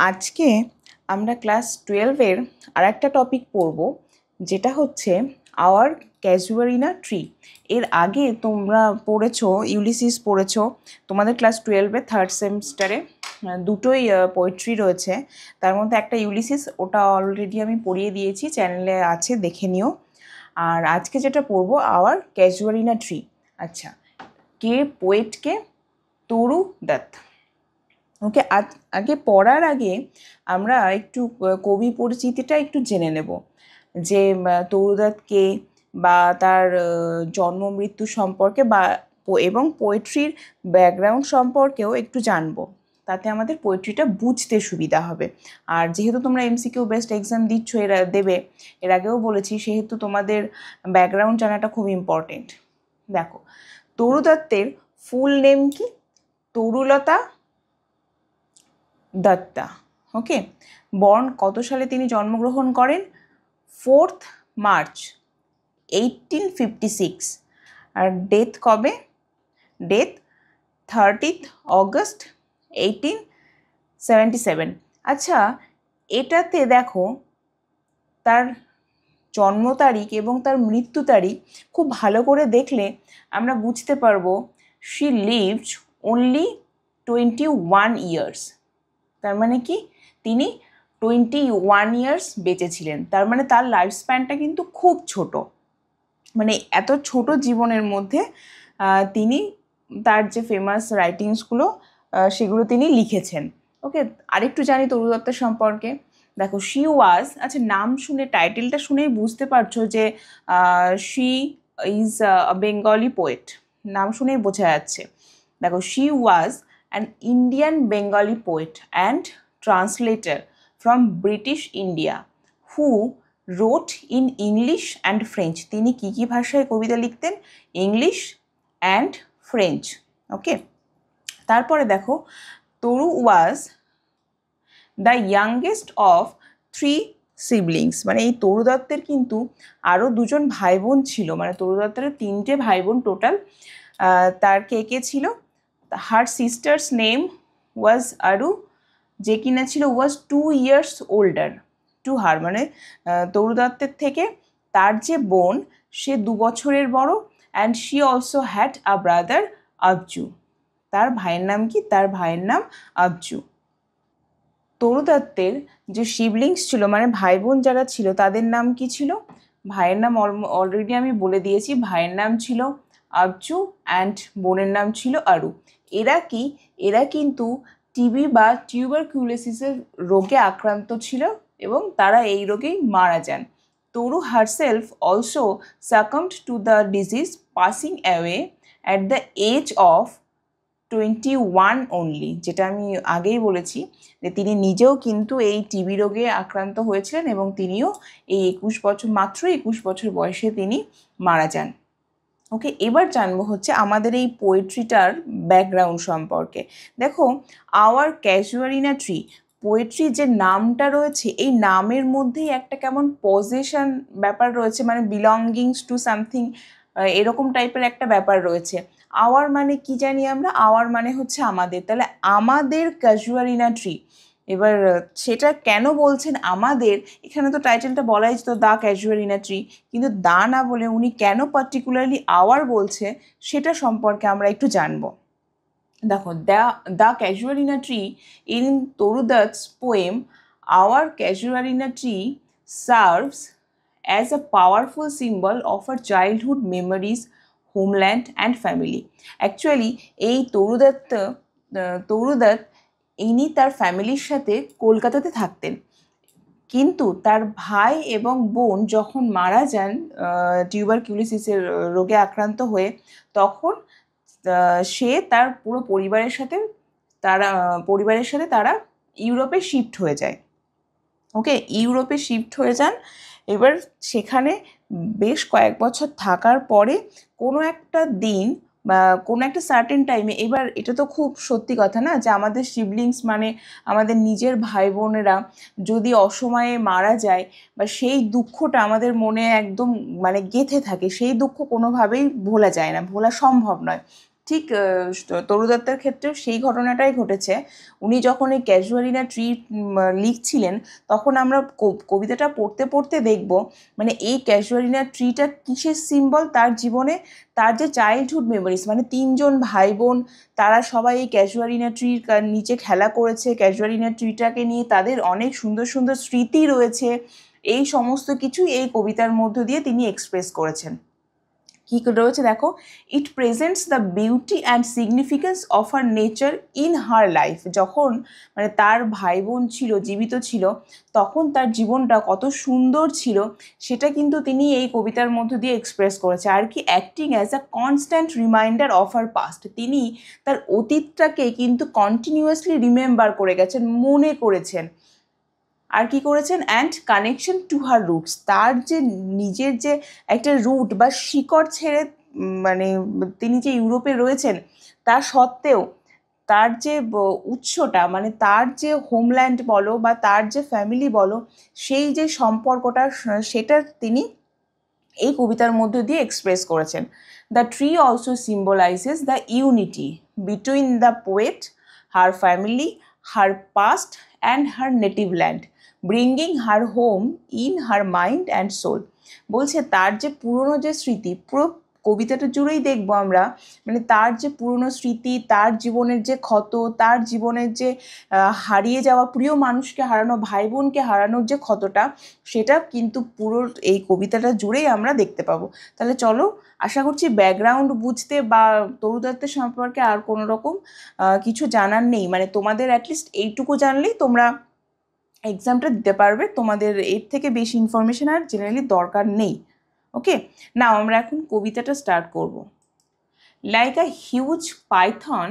আজকে আমরা ক্লাস 12-এর আরেকটা টপিক পড়ব, যেটা হচ্ছে আওয়ার ক্যাজুয়ারিনা ট্রি। এর আগে তোমরা পড়েছো ইউলিসিস পড়েছো, তোমাদের ক্লাস 12-এ থার্ড সেমিস্টারে দুটোই পোয়েট্রি রয়েছে, তার মধ্যে একটা ইউলিসিস, ওটা অলরেডি আমি পড়িয়ে দিয়েছি, চ্যানেলে আছে, দেখে নিও। আর আজকে যেটা পড়বো আওয়ার ক্যাজুয়ারিনা ট্রি। আচ্ছা, কে পোয়েটকে? তরু দত্ত। ওকে, আগে পড়ার আগে আমরা একটু কবি পরিচিতিটা একটু জেনে নেব, যে তরু দত্ত কে, বা তার জন্ম মৃত্যু সম্পর্কে, বা এবং পোয়েট্রির ব্যাকগ্রাউন্ড সম্পর্কেও একটু জানবো, তাতে আমাদের পোয়েট্রিটা বুঝতে সুবিধা হবে। আর যেহেতু তোমরা এমসিকিউ বেসড এক্সাম দিচ্ছ, দেবে, এর আগেও বলেছি, সেহেতু তোমাদের ব্যাকগ্রাউন্ড জানাটা খুব ইম্পর্টেন্ট। দেখো, তরু দত্তের ফুল নেম কি? তরুলতা দত্তা। ওকে, বর্ন কত সালে তিনি জন্মগ্রহণ করেন? 4th March 1856। আর ডেথ কবে? Death 30th August 1877। আচ্ছা, এটাতে দেখো তার জন্ম তারিখ এবং তার মৃত্যু তারিখ খুব ভালো করে দেখলে আমরা বুঝতে পারবো শি লিভড অনলি 21 ইয়ার্স। তার মানে কি, তিনি 21 ইয়ার্স বেঁচে ছিলেন। তার মানে তার লাইফ স্প্যানটা কিন্তু খুব ছোট। মানে এত ছোট জীবনের মধ্যে তিনি তার যে ফেমাস রাইটিংসগুলো সেগুলো তিনি লিখেছেন। ওকে, আরেকটু জানি তরু দত্তের সম্পর্কে। দেখো, শি ওয়াজ, আচ্ছা নাম শুনে, টাইটেলটা শুনেই বুঝতে পারছো যে she is a Bengali poet, নাম শুনেই বোঝা যাচ্ছে। দেখো, she was an Indian Bengali poet and translator from British India who wrote in English and French. তিনি কি ভাষায় কবিতা লিখতেন? English and French. ওকে, তারপরে দেখো, Toru was the youngest of 3 siblings. মানে এই তরু দত্তের কিন্তু আরও দুজন ভাই বোন ছিল, মানে তরু দত্তের 3টে ভাই বোন টোটাল। তার কে ছিল? হার সিস্টার্স নেম ওয়াজ আরু, যে কিনা ছিল ওয়াজ 2 ইয়ার্স ওল্ডার টু হার। মানে তরু দত্তের থেকে তার যে বোন, সে 2 বছরের বড়। And she also had a brother Abju. তার ভাইয়ের নাম কি? তার ভাইয়ের নাম আবজু। তরু দত্তের যে সিবলিংস ছিল, মানে ভাই বোন যারা ছিল, তাদের নাম কি ছিল? ভাইয়ের নাম অলরেডি আমি বলে দিয়েছি, ভাইয়ের নাম ছিল আবজু অ্যান্ড বোনের নাম ছিল আরু। এরা কিন্তু টিবি বা টিউবারকিউলোসিসের রোগে আক্রান্ত ছিল এবং তারা এই রোগেই মারা যান। Toru herself also succumbed to the disease, passing away at the age of 21 only. যেটা আমি আগেই বলেছি যে তিনি নিজেও কিন্তু এই টিবি রোগে আক্রান্ত হয়েছিলেন এবং তিনিও এই মাত্র 21 বছর বয়সে তিনি মারা যান। ওকে, এবার জানবো হচ্ছে আমাদের এই পোয়েট্রিটার ব্যাকগ্রাউন্ড সম্পর্কে। দেখো, আওয়ার ক্যাজুয়ারিনা ট্রি, পোয়েট্রির যে নামটা রয়েছে, এই নামের মধ্যেই একটা কেমন পজেশন ব্যাপার রয়েছে, মানে বিলঙ্গিংস টু সামথিং, এরকম টাইপের একটা ব্যাপার রয়েছে। আওয়ার মানে কি জানি আমরা? আওয়ার মানে হচ্ছে আমাদের, তাহলে আমাদের ক্যাজুয়ারিনা ট্রি। এবার সেটা কেন বলছেন আমাদের? এখানে তো টাইটেলটা বলাই যেত দ্য ক্যাজুয়ারিনা ট্রি, কিন্তু দা না বলে উনি কেন পার্টিকুলারলি আওয়ার বলছে সেটা সম্পর্কে আমরা একটু জানবো। দেখো, the casuarina tree in Toru Dutt's poem our casuarina tree serves as a powerful symbol of our childhood memories, homeland and family. Actually, এই তরু দত্ত ইনি তার ফ্যামিলির সাথে কলকাতাতে থাকতেন, কিন্তু তার ভাই এবং বোন যখন মারা যান টিউবারকিউলোসিসের রোগে আক্রান্ত হয়ে, তখন সে তার পুরো পরিবারের সাথে তারা ইউরোপে শিফট হয়ে যায়। ওকে, ইউরোপে শিফট হয়ে যান। এবার সেখানে বেশ কয়েক বছর থাকার পরে কোনো একটা দিন বা কোনো একটা সার্টেন টাইমে, এবার এটা তো খুব সত্যি কথা না, যে আমাদের সিবলিংস মানে আমাদের নিজের ভাই বোনেরা যদি অসময়ে মারা যায়, বা সেই দুঃখটা আমাদের মনে একদম মানে গেঁথে থাকে, সেই দুঃখ কোনোভাবেই ভোলা যায় না, ভোলা সম্ভব নয়। ঠিক তরু দত্তের ক্ষেত্রেও সেই ঘটনাটাই ঘটেছে। উনি যখন এই ক্যাজুয়ালিনা ট্রি লিখছিলেন, তখন আমরা কবিতাটা পড়তে পড়তে দেখব মানে এই ক্যাজুয়ালিনা ট্রিটা কিসের সিম্বল তার জীবনে। তার যে চাইল্ডহুড মেমোরিজ, মানে 3জন ভাই বোন, তারা সবাই এই ক্যাজুয়ালিনা ট্রির নিচে খেলা করেছে, ক্যাজুয়ালিনা ট্রিটাকে নিয়ে তাদের অনেক সুন্দর সুন্দর স্মৃতি রয়েছে। এই সমস্ত কিছুই এই কবিতার মধ্য দিয়ে তিনি এক্সপ্রেস করেছেন। কি রয়েছে দেখো, it presents the beauty and significance of her nature in her life. যখন মানে তার ভাই বোন ছিল, জীবিত ছিল, তখন তার জীবনটা কত সুন্দর ছিল সেটা কিন্তু তিনি এই কবিতার মধ্য দিয়ে এক্সপ্রেস করেছে। আর কি, acting as a constant reminder of her past. তিনি তার অতীতটাকে কিন্তু কন্টিনিউয়াসলি রিমেম্বার করে গেছেন, মনে করেছেন। আর কি করেছেন, and connection to her roots. তার যে নিজের যে একটা রুট বা শিকড় ছেড়ে মানে তিনি যে ইউরোপে রয়েছেন, তা সত্ত্বেও তার যে উৎসটা, মানে তার যে হোমল্যান্ড বলো বা তার যে ফ্যামিলি বলো, সেই যে সম্পর্কটা, সেটা তিনি এই কবিতার মধ্য দিয়ে এক্সপ্রেস করেছেন। The tree also symbolises the unity between the poet, her family, her past and her native land, bringing her home in her mind and soul. বলছে তার যে পুরনো যে স্মৃতি, পুরো কবিতাটা জুড়েই দেখবো আমরা মানে তার যে পুরনো স্মৃতি, তার জীবনের যে ক্ষত, তার জীবনের যে হারিয়ে যাওয়া প্রিয় মানুষকে হারানো, ভাই বোনকে হারানোর যে ক্ষতটা, সেটা কিন্তু পুরো এই কবিতাটা জুড়েই আমরা দেখতে পাবো। তাহলে চলো, আশা করছি ব্যাকগ্রাউন্ড বুঝতে বা তরু দত্তের সম্পর্কে আর কোনো রকম কিছু জানার নেই। মানে তোমাদের অ্যাটলিস্ট এইটুকু জানলেই তোমরা এক্সামটা দিতে পারবে। তোমাদের এর থেকে বেশি ইনফরমেশন আর জেনারেলি দরকার নেই। ওকে, নাও আমরা এখন কবিতাটা স্টার্ট করব। Like a huge python.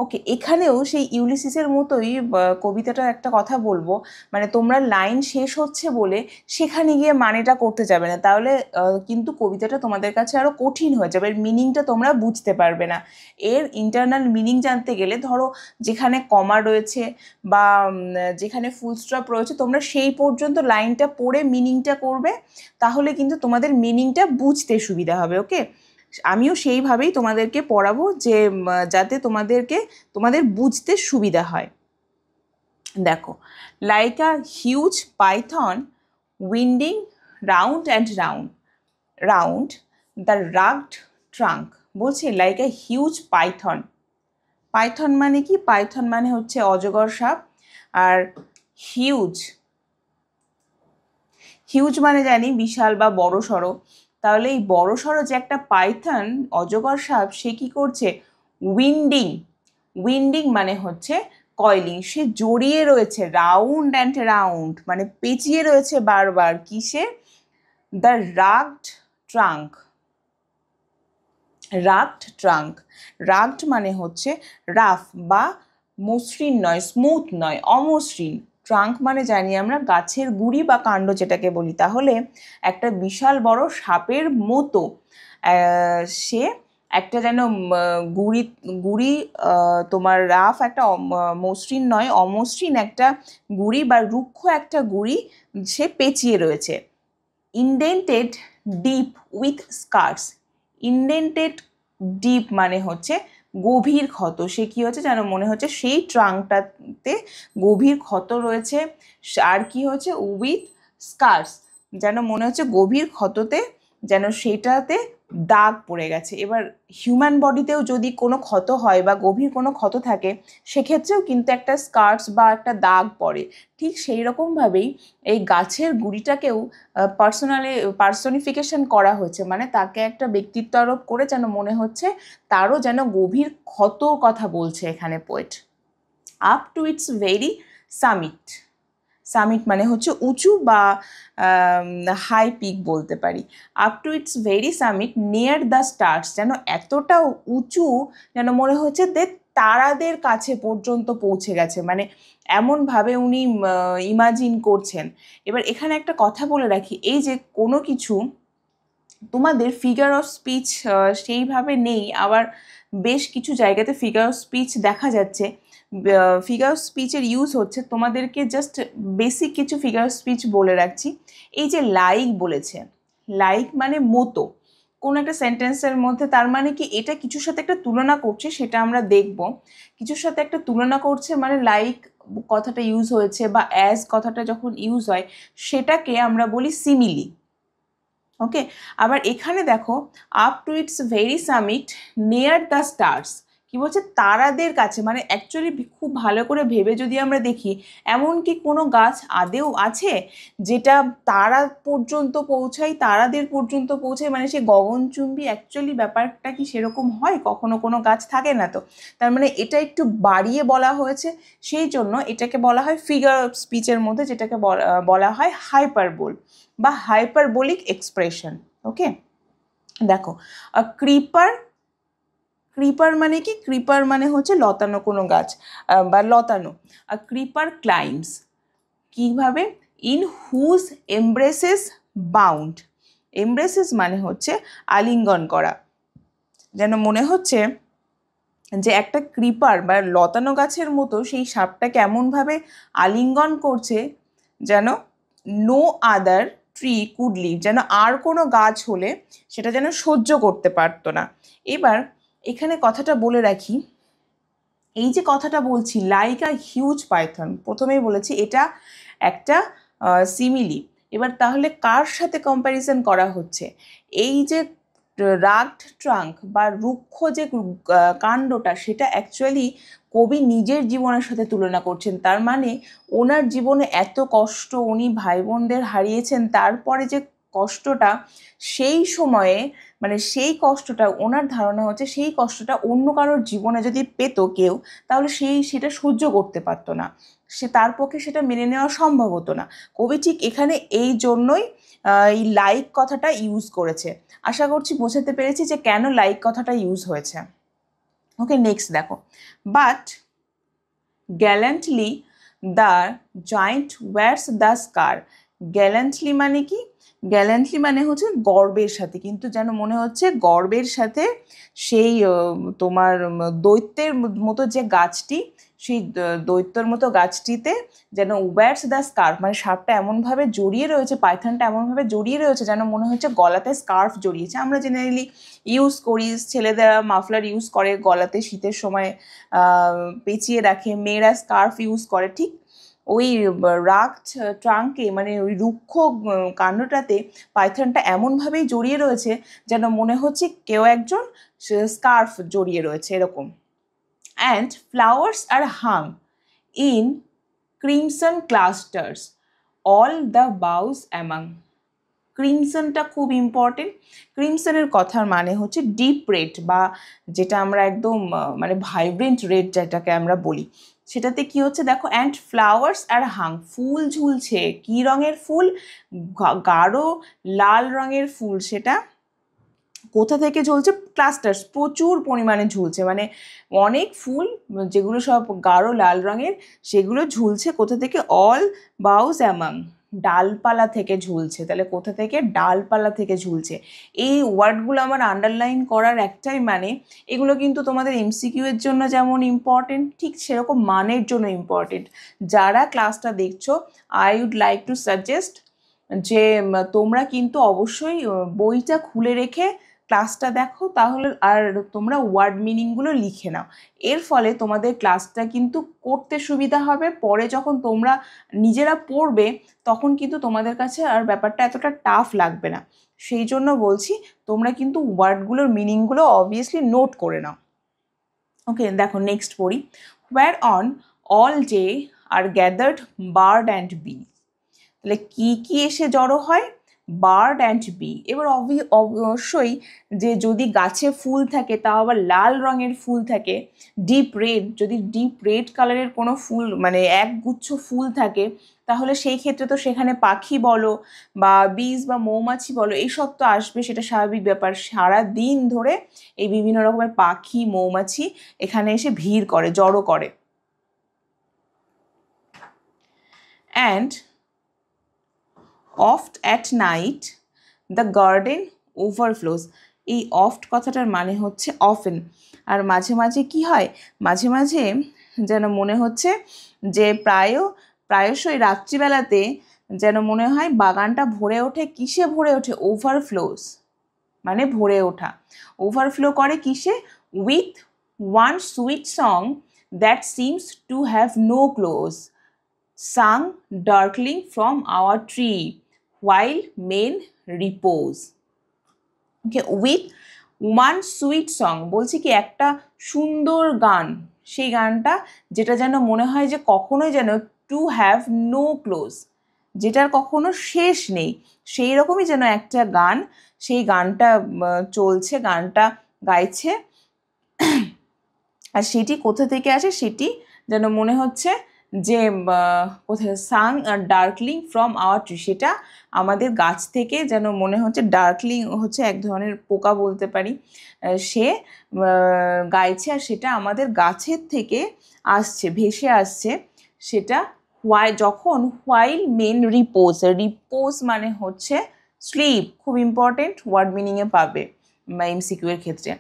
Okay, এখানেও সেই ইউলিসিসের মতোই কবিতাটার একটা কথা বলবো, মানে তোমরা লাইন শেষ হচ্ছে বলে সেখানে গিয়ে মানেটা করতে যাবে না, তাহলে কিন্তু কবিতাটা তোমাদের কাছে আরও কঠিন হয়ে যাবে, এর মিনিংটা তোমরা বুঝতে পারবে না। এর ইন্টারনাল মিনিং জানতে গেলে ধরো যেখানে কমা রয়েছে বা যেখানে ফুল স্টপ রয়েছে, তোমরা সেই পর্যন্ত লাইনটা পড়ে মিনিংটা করবে, তাহলে কিন্তু তোমাদের মিনিংটা বুঝতে সুবিধা হবে। ওকে, আমিও সেইভাবেই তোমাদেরকে পড়াবো যে যাতে তোমাদের বুঝতে সুবিধা হয়। দেখো, like a huge python winding round and round round the rugged trunk. বলছে like a huge python. Python মানে কি? পাইথন মানে হচ্ছে অজগর সাপ। আর হিউজ, হিউজ মানে জানি বিশাল বা বড় সড়ো। তাহলে এই বড় সড়ো যে একটা পাইথন অজগর সাপ, সে কি করছে? উইন্ডিং। উইন্ডিং মানে হচ্ছে কয়েলিং, সে জড়িয়ে রয়েছে, রাউন্ড অ্যান্ড রাউন্ড মানে পেঁচিয়ে রয়েছে বারবার। কিসে? The rugged trunk. Rugged trunk, rugged মানে হচ্ছে রাফ বা মসৃণ নয়, স্মুথ নয়, অমসৃণ। ট্রাঙ্ক মানে জানি আমরা গাছের গুড়ি বা কাণ্ড যেটাকে বলি। তাহলে একটা বিশাল বড় সাপের মতো সে একটা যেন গুড়ি গুড়ি তোমার রাফ একটা মসৃণ নয়, অমসৃণ একটা গুড়ি বা রুক্ষ একটা গুড়ি সে পেঁচিয়ে রয়েছে। Indented deep with স্কার্স। Indented deep মানে হচ্ছে গভীর ক্ষত। সে কি হচ্ছে যেন মনে হচ্ছে সেই ট্রাঙ্কটাতে গভীর ক্ষত রয়েছে। আর কি হচ্ছে? উইথ স্কার্স, যেন মনে হচ্ছে গভীর ক্ষততে যেন সেটাতে দাগ পড়ে গেছে। এবার হিউম্যান বডিতেও যদি কোনো ক্ষত হয় বা গভীর কোনো ক্ষত থাকে, সেক্ষেত্রেও কিন্তু একটা স্কার্স বা একটা দাগ পড়ে। ঠিক সেই রকমভাবেই এই গাছের গুড়িটাকেও পার্সনিফিকেশন করা হয়েছে, মানে তাকে একটা ব্যক্তিত্ব আরোপ করে যেন মনে হচ্ছে তারও যেন গভীর ক্ষতর কথা বলছে এখানে poet. Up to its very summit. Summit মানে হচ্ছে উঁচু বা হাই পিক বলতে পারি। Up to its very summit near the stars, যেন এতটা উঁচু যেন মনে হচ্ছে তারাদের কাছে পর্যন্ত পৌঁছে গেছে, মানে এমনভাবে উনি ইমাজিন করছেন। এবার এখানে একটা কথা বলে রাখি, এই যে কোনো কিছু তোমাদের ফিগার অফ স্পিচ সেইভাবে নেই, আবার বেশ কিছু জায়গাতে ফিগার অফ স্পিচ দেখা যাচ্ছে। ফিগার অফ স্পিচের ইউজ হচ্ছে, তোমাদেরকে জাস্ট বেসিক কিছু ফিগার অফ স্পিচ বলে রাখছি। এই যে লাইক বলেছে, লাইক মানে মতো, কোনো একটা সেন্টেন্সের মধ্যে, তার মানে কি এটা কিছুর সাথে একটা তুলনা করছে, সেটা আমরা দেখব। কিছুর সাথে একটা তুলনা করছে মানে লাইক কথাটা ইউজ হয়েছে বা অ্যাজ কথাটা যখন ইউজ হয় সেটাকে আমরা বলি সিমিলি। ওকে, আবার এখানে দেখো up to its very summit near the stars, কি বলছে তারাদের কাছে, মানে অ্যাকচুয়ালি খুব ভালো করে ভেবে যদি আমরা দেখি এমন কি কোনো গাছ আদেও আছে যেটা তারা পর্যন্ত পৌঁছায়, তারাদের পর্যন্ত পৌঁছায়, মানে সে গগনচুম্বী, অ্যাকচুয়ালি ব্যাপারটা কি সেরকম হয়? কখনো কোনো গাছ থাকে না তো। তার মানে এটা একটু বাড়িয়ে বলা হয়েছে, সেই জন্য এটাকে বলা হয় ফিগার অফ স্পিচের মধ্যে, যেটাকে বলা হয় হাইপারবোল বা হাইপারবোলিক এক্সপ্রেশন। ওকে, দেখো ক্রিপার, ক্রিপার মানে কি? ক্রিপার মানে হচ্ছে লতানো কোনো গাছ বা লতানো। ক্রিপার ক্লাইম্বস, কিভাবে? In whose embraces bound. Embraces মানে হচ্ছে আলিঙ্গন করা, যেন মনে হচ্ছে যে একটা ক্রিপার বা লতানো গাছের মতো সেই সাপটাকে এমনভাবে আলিঙ্গন করছে যেন no other tree could live, যেন আর কোনো গাছ হলে সেটা যেন সহ্য করতে পারতো না। এবার এখানে কথাটা বলে রাখি, এই যে কথাটা বলছি লাইক আ হিউজ পাইথন, প্রথমেই বলেছি এটা একটা সিমিলি। এবার তাহলে কার সাথে কম্প্যারিজন করা হচ্ছে? এই যে রাগড ট্রাঙ্ক বা রুক্ষ যে কাণ্ডটা, সেটা অ্যাকচুয়ালি কবি নিজের জীবনের সাথে তুলনা করছেন। তার মানে ওনার জীবনে এত কষ্ট, উনি ভাই বোনদের হারিয়েছেন, তারপরে যে কষ্টটা সেই সময়ে, মানে সেই কষ্টটা ওনার ধারণা হচ্ছে সেই কষ্টটা অন্য কারোর জীবনে যদি পেত কেউ, তাহলে সেটা সহ্য করতে পারতো না, তার পক্ষে সেটা মেনে নেওয়া সম্ভব হতো না। কবি ঠিক এখানে এই জন্যই এই লাইক কথাটা ইউজ করেছে। আশা করছি বোঝাতে পেরেছি যে কেন লাইক কথাটা ইউজ হয়েছে। ওকে, নেক্সট দেখো, but গ্যালেন্টলি the giant wires the স্কার। গ্যালেন্টলি মানে কি? গ্যালেন্টলি মানে হচ্ছে গর্বের সাথে, কিন্তু যেন মনে হচ্ছে গর্বের সাথে সেই তোমার দৈত্যের মতো যে গাছটি, সেই দৈত্যর মতো গাছটিতে যেন ওয়্যারস দ্য স্কার্ফ, মানে সাপটা এমনভাবে জড়িয়ে রয়েছে, পাইথনটা এমনভাবে জড়িয়ে রয়েছে যেন মনে হচ্ছে গলাতে স্কার্ফ জড়িয়েছে। আমরা জেনারেলি ইউজ করি, ছেলেদের মাফলার ইউজ করে গলাতে শীতের সময় পেঁচিয়ে রাখে, মেয়েরা স্কার্ফ ইউজ করে, ঠিক ওই রাগ ট্রাঙ্কে, মানে ওই রুক্ষ কাণ্ডটাতে পাইথনটা এমনভাবেই জড়িয়ে রয়েছে যেন মনে হচ্ছে কেউ একজন স্কার্ফ জড়িয়ে রয়েছে এরকম। অ্যান্ড ফ্লাওয়ার্স আর hung in crimson clusters all the boughs among. ক্রিমসনটা খুব ইম্পর্টেন্ট। ক্রিমসনের কথার মানে হচ্ছে ডিপ রেড, বা যেটা আমরা একদম মানে ভাইব্রেন্ট রেড যেটাকে আমরা বলি, সেটাতে কি হচ্ছে দেখো, অ্যান্ড ফ্লাওয়ার্স আর হাং, ফুল ঝুলছে। কি রঙের ফুল? গাঢ় লাল রঙের ফুল। সেটা কোথা থেকে ঝুলছে? ক্লাস্টার্স, প্রচুর পরিমাণে ঝুলছে, মানে অনেক ফুল যেগুলো সব গাঢ় লাল রঙের, সেগুলো ঝুলছে কোথা থেকে? অল বাউস অ্যামাং, ডালপালা থেকে ঝুলছে। তাহলে কোথা থেকে? ডালপালা থেকে ঝুলছে। এই ওয়ার্ডগুলো আমার আন্ডারলাইন করার একটাই মানে, এগুলো কিন্তু তোমাদের এমসিকিউ এর জন্য যেমন ইম্পর্টেন্ট, ঠিক সেরকম মানের জন্য ইম্পর্টেন্ট। যারা ক্লাসটা দেখছো, I would like to suggest যে তোমরা কিন্তু অবশ্যই বইটা খুলে রেখে ক্লাসটা দেখো, তাহলে আর তোমরা ওয়ার্ড মিনিংগুলো লিখে নাও। এর ফলে তোমাদের ক্লাসটা কিন্তু করতে সুবিধা হবে। পরে যখন তোমরা নিজেরা পড়বে তখন কিন্তু তোমাদের কাছে আর ব্যাপারটা এতটা টাফ লাগবে না। সেই জন্য বলছি তোমরা কিন্তু ওয়ার্ডগুলোর মিনিংগুলো অবভিয়াসলি নোট করে নাও। ওকে, দেখো নেক্সট পড়ি। Where on all day are gathered bird and bee. তাহলে কি কি এসে জড়ো হয়? Bird and bee. এবার অবশ্যই যে যদি গাছে ফুল থাকে, তাও আবার লাল রঙের ফুল থাকে, ডিপ রেড, যদি ডিপ রেড কালারের কোনো ফুল, মানে একগুচ্ছ ফুল থাকে, তাহলে সেই ক্ষেত্রে তো সেখানে পাখি বলো বা বীজ বা মৌমাছি বলো, এইসব তো আসবে, সেটা স্বাভাবিক ব্যাপার। সারা দিন ধরে এই বিভিন্ন রকমের পাখি মৌমাছি এখানে এসে ভিড় করে, জড়ো করে। And oft at night the garden overflows. এই অফট কথাটার মানে হচ্ছে অফেন। আর মাঝে মাঝে কি হয়? মাঝে মাঝে যেন মনে হচ্ছে যে প্রায়শই রাত্রিবেলাতে যেন মনে হয় বাগানটা ভরে ওঠে। কিসে ভরে ওঠে? ওভারফ্লোজ। মানে ভরে ওঠা। ওভারফ্লো করে কিসে? With one sweet song that seems to have no close, sang darkling from our tree while men repose. Okay, with one sweet song বলছি কি একটা সুন্দর গান, সেই গানটা যেটা যেন মনে হয় যে কখনোই যেন টু হ্যাভ নো ক্লোজ, যেটার কখনো শেষ নেই, সেই রকমই যেন একটা গান, সেই গানটা চলছে, গানটা গাইছে। আর সেটি কোথা থেকে আসে? সেটি যেন মনে হচ্ছে যে কোথায়, সাং ডার্কলিং ফ্রম আওয়ার ট্রি, সেটা আমাদের গাছ থেকে যেন মনে হচ্ছে, ডার্কলিং হচ্ছে এক ধরনের পোকা বলতে পারি, সে গাইছে আর সেটা আমাদের গাছের থেকে আসছে, ভেসে আসছে সেটা। যখন হোয়াইল মেন রিপোজ, রিপোজ মানে হচ্ছে স্লিপ, খুব ইম্পর্টেন্ট, ওয়ার্ড মিনিংয়ে পাবে বা এমসিকিউ এর ক্ষেত্রে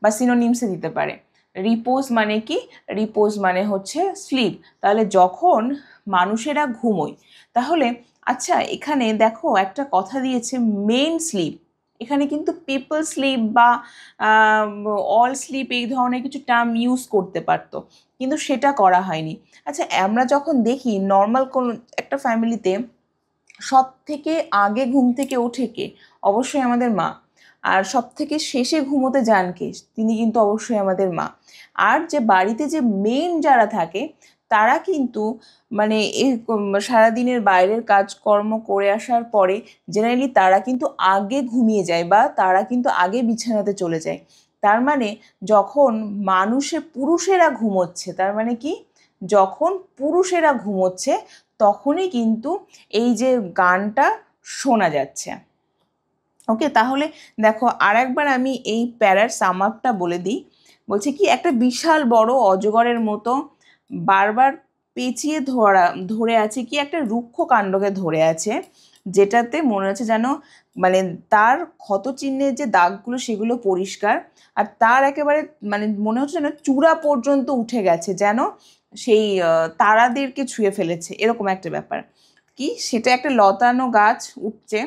বা সিনোনিমসে দিতে পারে। রিপোজ মানে কি? রিপোজ মানে হচ্ছে স্লিপ। তাহলে যখন মানুষেরা ঘুমোয়, তাহলে আচ্ছা এখানে দেখো একটা কথা দিয়েছে মেন স্লিপ, এখানে কিন্তু পিপল স্লিপ বা অল স্লিপ এই ধরনের কিছু টার্ম ইউজ করতে পারতো, কিন্তু সেটা করা হয়নি। আচ্ছা আমরা যখন দেখি নর্মাল কোন একটা ফ্যামিলিতে সব থেকে আগে ঘুম থেকে ওঠে কে? অবশ্যই আমাদের মা। আর সব থেকে শেষে ঘুমোতে যান কে? তিনি কিন্তু অবশ্যই আমাদের মা। আর যে বাড়িতে যে মেন যারা থাকে তারা কিন্তু মানে এই সারাদিনের বাইরের কাজকর্ম করে আসার পরে জেনারেলি তারা কিন্তু আগে ঘুমিয়ে যায় বা তারা কিন্তু আগে বিছানাতে চলে যায়। তার মানে যখন পুরুষেরা ঘুমোচ্ছে, তার মানে কি, যখন পুরুষেরা ঘুমোচ্ছে তখনই কিন্তু এই যে গানটা শোনা যাচ্ছে। ওকে, তাহলে দেখো আর একবার আমি এই প্যারার সাম আপটা বলে দিই। বলছে কি, একটা বিশাল বড় অজগরের মতো বারবার পেঁচিয়ে ধরে আছে কি একটা রুক্ষ কাণ্ডকে ধরে আছে, যেটাতে মনে হচ্ছে যেন মানে তার ক্ষত চিহ্নের যে দাগগুলো সেগুলো পরিষ্কার, আর তার একেবারে মানে মনে হচ্ছে যেন চূড়া পর্যন্ত উঠে গেছে, যেন সেই তারাদেরকে ছুঁয়ে ফেলেছে, এরকম একটা ব্যাপার। কি সেটা একটা লতানো গাছ উঠছে,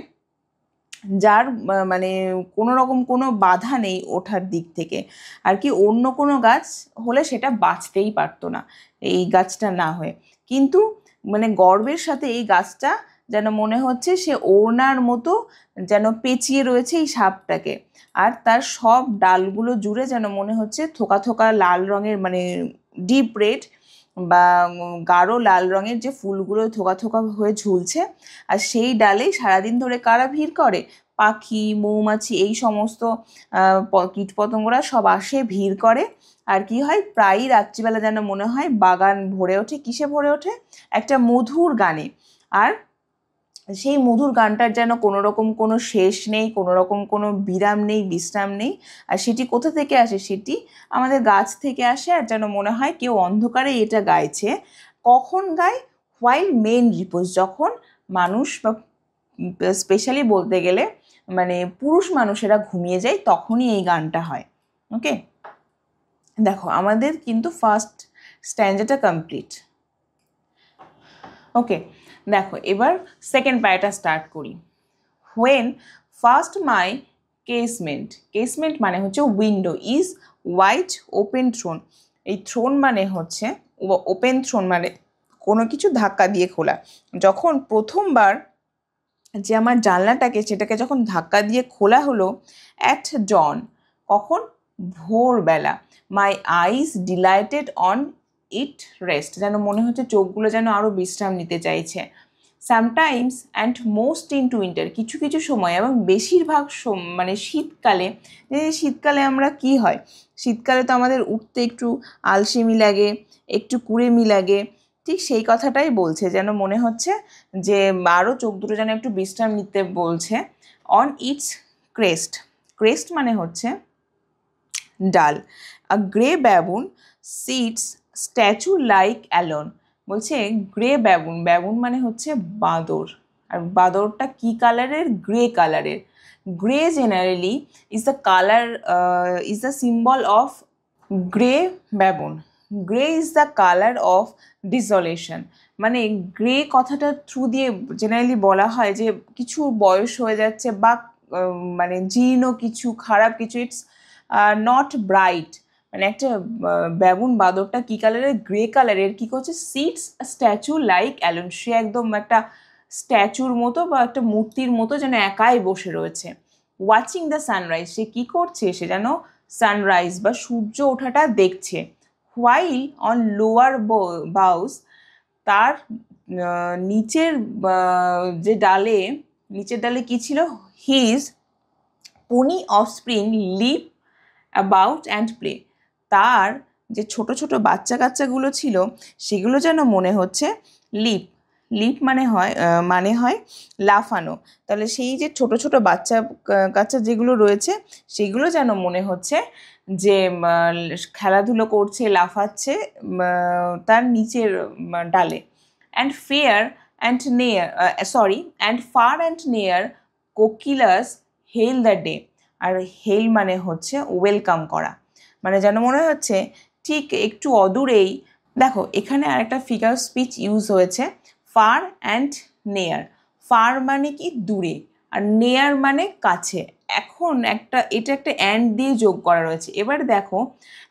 যার মানে কোনো রকম কোনো বাধা নেই ওঠার দিক থেকে, আর কি অন্য কোনো গাছ হলে সেটা বাঁচতেই পারতো না এই গাছটা না হয়ে, কিন্তু মানে গর্বের সাথে এই গাছটা যেন মনে হচ্ছে সে ওড়নার মতো যেন পেঁচিয়ে রয়েছে এই সাপটাকে, আর তার সব ডালগুলো জুড়ে যেন মনে হচ্ছে থোকা থোকা লাল রঙের মানে ডিপ রেড বা গাঢ় লাল রঙের যে ফুলগুলো থোকা থোকা হয়ে ঝুলছে। আর সেই ডালেই সারাদিন ধরে কারা ভিড় করে? পাখি, মৌমাছি, এই সমস্ত কীটপতঙ্গরা সব আসে, ভিড় করে। আর কি হয়, প্রায়ই রাত্রিবেলা যেন মনে হয় বাগান ভরে ওঠে, কিসে ভরে ওঠে? একটা মধুর গানে। আর সেই মধুর গানটার যেন কোনো রকম কোনো শেষ নেই, কোনো রকম কোনো বিরাম নেই, বিশ্রাম নেই। আর সেটি কোথা থেকে আসে? সেটি আমাদের গাছ থেকে আসে, আর যেন মনে হয় কেউ অন্ধকারে এটা গাইছে। কখন গায়? হোয়াইল মেন রিপোজ, যখন মানুষ বা স্পেশালি বলতে গেলে মানে পুরুষ মানুষেরা ঘুমিয়ে যায় তখনই এই গানটা হয়। ওকে, দেখো আমাদের কিন্তু ফার্স্ট স্ট্যান্ডাটা কমপ্লিট। ওকে, দেখো এবার সেকেন্ড প্যারাটা স্টার্ট করি। হোয়েন ফার্স্ট মাই কেসমেন্ট মানে হচ্ছে window is wide open thrown, এই থ্রোন মানে হচ্ছে ওপেন থ্রোন মানে কোনো কিছু ধাক্কা দিয়ে খোলা। যখন প্রথমবার যে আমার জানলাটাকে সেটাকে যখন ধাক্কা দিয়ে খোলা হলো, অ্যাট ডন, কখন? ভোরবেলা। মাই আইজ ডিলাইটেড অন ইট রেস্ট, যেন মনে হচ্ছে চোখগুলো যেন আরও বিশ্রাম নিতে চাইছে। Sometimes and most into winter, কিছু কিছু সময় এবং বেশিরভাগ মানে শীতকালে, শীতকালে আমরা কি হয়, শীতকালে তো আমাদের উঠতে একটু আলসেমি লাগে, একটু কুড়েমি লাগে, ঠিক সেই কথাটাই বলছে, যেন মনে হচ্ছে যে আরও চোখ দুটো যেন একটু বিশ্রাম নিতে বলছে। অন ইটস ক্রেস্ট মানে হচ্ছে ডাল। A grey baboon sits statue like alone, বলছে গ্রে ব্যাবুন মানে হচ্ছে বাঁদর, আর বাঁদরটা কি কালারের? গ্রে কালারের। Grey generally is the symbol of grey baboon. Grey is the colour of desolation, মানে গ্রে কথাটার থ্রু দিয়ে জেনারেলি বলা হয় যে কিছু বয়স হয়ে যাচ্ছে বা মানে জীর্ণ কিছু, খারাপ কিছু, ইটস নট ব্রাইট। মানে একটা বেগুন বাঁদরটা কী কালারের, গ্রে কালারের, কী করছে, সিটস স্ট্যাচু লাইক অ্যালোন, সে একদম একটা স্ট্যাচুর মতো বা একটা মূর্তির মতো যেন একাই বসে রয়েছে। ওয়াচিং দ্য সানরাইজ, সে কী করছে, সে যেন সানরাইজ বা সূর্য ওঠাটা দেখছে। হোয়াইল অন লোয়ার বাউস, তার নিচের যে ডালে, নিচের ডালে কী ছিল, his puny offspring leap about and play, তার যে ছোট ছোট বাচ্চা কাচ্চাগুলো ছিল সেগুলো যেন মনে হচ্ছে লিপ, লিপ মানে হয় লাফানো। তাহলে সেই যে ছোট ছোট বাচ্চা কাচ্চা যেগুলো রয়েছে সেগুলো যেন মনে হচ্ছে যে খেলাধুলো করছে, লাফাচ্ছে তার নিচের ডালে। অ্যান্ড ফার অ্যান্ড নেয়ার কোকিলাস হেল দ্য ডে, আর হেল মানে হচ্ছে ওয়েলকাম করা, মানে যেন মনে হচ্ছে ঠিক একটু অদূরেই। দেখো এখানে আরেকটা ফিগার স্পিচ ইউজ হয়েছে, ফার অ্যান্ড নেয়ার। ফার মানে কি দূরে, আর নেয়ার মানে কাছে। এখন এটা একটা অ্যান্ড দিয়ে যোগ করা রয়েছে। এবার দেখো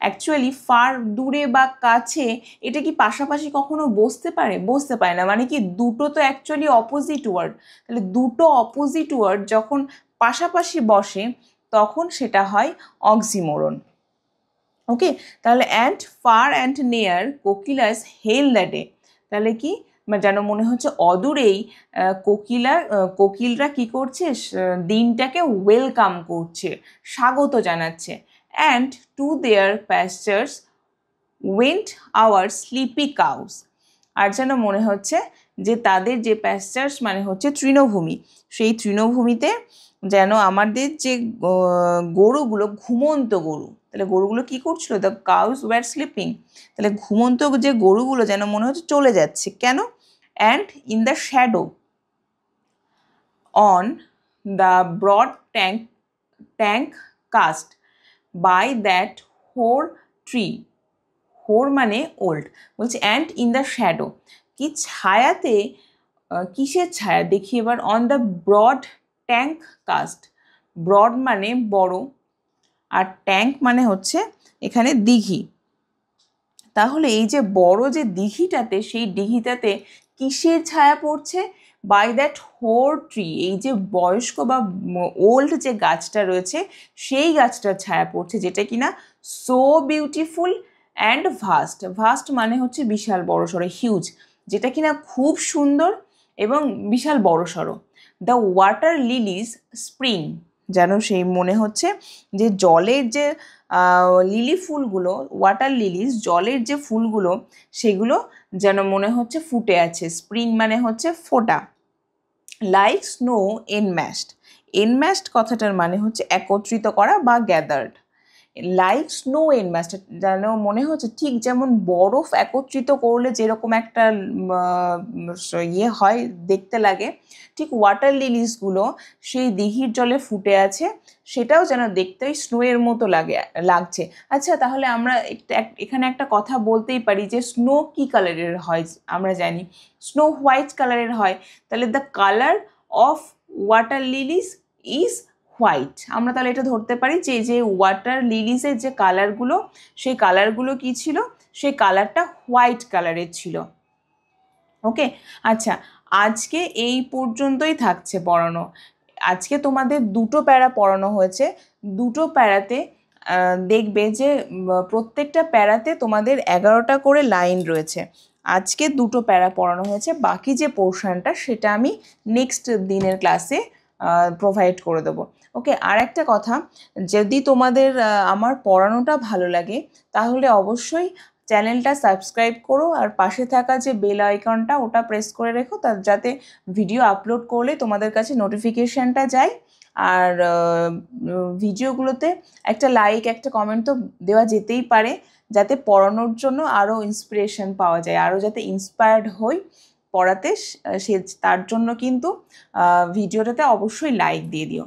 অ্যাকচুয়ালি ফার দূরে বা কাছে, এটা কি পাশাপাশি কখনো বসতে পারে? বসতে পারে না। মানে কি দুটো তো অ্যাকচুয়ালি অপোজিট ওয়ার্ড, তাহলে দুটো অপোজিট ওয়ার্ড যখন পাশাপাশি বসে তখন সেটা হয় অক্সিমোরন। ওকে, তাহলে অ্যান্ড ফার অ্যান্ড নেয়ার কোকিলাস হেল দ্য ডে, তাহলে কি যেন মনে হচ্ছে অদূরেই কোকিলরা কি করছে, দিনটাকে ওয়েলকাম করছে, স্বাগত জানাচ্ছে। And to their pastures wend our sleepy cows, আর যেন মনে হচ্ছে যে তাদের যে প্যাস্টার্স মানে হচ্ছে তৃণভূমি, সেই তৃণভূমিতে যেন আমাদের যে গরুগুলো, ঘুমন্ত গরু, তাহলে গরুগুলো কি করছিল, দ্য কাউস ওয়্যার স্লিপিং, তাহলে ঘুমন্ত যে গরুগুলো যেন মনে হচ্ছে চলে যাচ্ছে। কেন? And in the shadow on the broad tank cast by that hoar tree, hoar মানে ওল্ড, বলছে অ্যান্ড ইন দ্য শ্যাডো, কি ছায়াতে, কিসের ছায়া দেখি এবার, on the broad tank cast, broad মানে বড়, আর ট্যাঙ্ক মানে হচ্ছে এখানে দিঘি। তাহলে এই যে বড় যে দিঘিটাতে, সেই দিঘিটাতে কিসের ছায়া পড়ছে, বাই দ্যাট হোর ট্রি, এই যে বয়স্ক বা ওল্ড যে গাছটা রয়েছে সেই গাছটার ছায়া পড়ছে, যেটা কিনা so beautiful and vast, vast মানে হচ্ছে বিশাল বড়সড়, হিউজ, যেটা কিনা খুব সুন্দর এবং বিশাল বড়সড়। দ্য ওয়াটার লিলিজ স্প্রিং, যেন সেই মনে হচ্ছে যে জলের যে লিলি ফুলগুলো, ওয়াটার লিলিজ, জলের যে ফুলগুলো সেগুলো যেন মনে হচ্ছে ফুটে আছে, স্প্রিং মানে হচ্ছে ফোটা। লাইক স্নো এনম্যাশড, এনম্যাশড কথাটার মানে হচ্ছে একত্রিত করা বা গ্যাদার্ড। লাইক স্নো এনম্যাশড, যেন মনে হচ্ছে ঠিক যেমন বরফ একত্রিত করলে যেরকম একটা ইয়ে হয়, দেখতে লাগে, ঠিক ওয়াটার লিলিসগুলো সেই দিঘির জলে ফুটে আছে, সেটাও যেন দেখতে ওই স্নোয়ের মতো লাগছে। আচ্ছা, তাহলে আমরা এখানে একটা কথা বলতেই পারি যে স্নো কী কালারের হয়, আমরা জানি স্নো হোয়াইট কালারের হয়, তাহলে the colour of water Lily's is white. আমরা তাহলে এটা ধরতে পারি যে ওয়াটার লিলিসের যে কালারগুলো, সেই কালারগুলো কী ছিল, সেই কালারটা হোয়াইট কালারের ছিল। ওকে, আচ্ছা, আজকে এই পর্যন্তই থাকছে পড়ানো। আজকে তোমাদের দুটো প্যারা পড়ানো হয়েছে। দুটো প্যারাতে দেখবে যে প্রত্যেকটা প্যারাতে তোমাদের 11টা করে লাইন রয়েছে। আজকে দুটো প্যারা পড়ানো হয়েছে, বাকি যে পোর্শনটা সেটা আমি নেক্সট দিনের ক্লাসে প্রোভাইড করে দেবো। ওকে, আর একটা কথা, যদি তোমাদের আমার পড়ানোটা ভালো লাগে তাহলে অবশ্যই চ্যানেলটা সাবস্ক্রাইব করো, আর পাশে থাকা যে বেল আইকনটা ওটা প্রেস করে রেখো, যাতে ভিডিও আপলোড করলে তোমাদের কাছে নোটিফিকেশানটা যায়। আর ভিডিওগুলোতে একটা লাইক, একটা কমেন্ট তো দেওয়া যেতেই পারে, যাতে পড়ানোর জন্য আরও ইন্সপিরেশন পাওয়া যায়, আরও যাতে ইন্সপায়ার্ড হই পড়াতে, তার জন্য কিন্তু ভিডিওটাতে অবশ্যই লাইক দিয়ে দিও।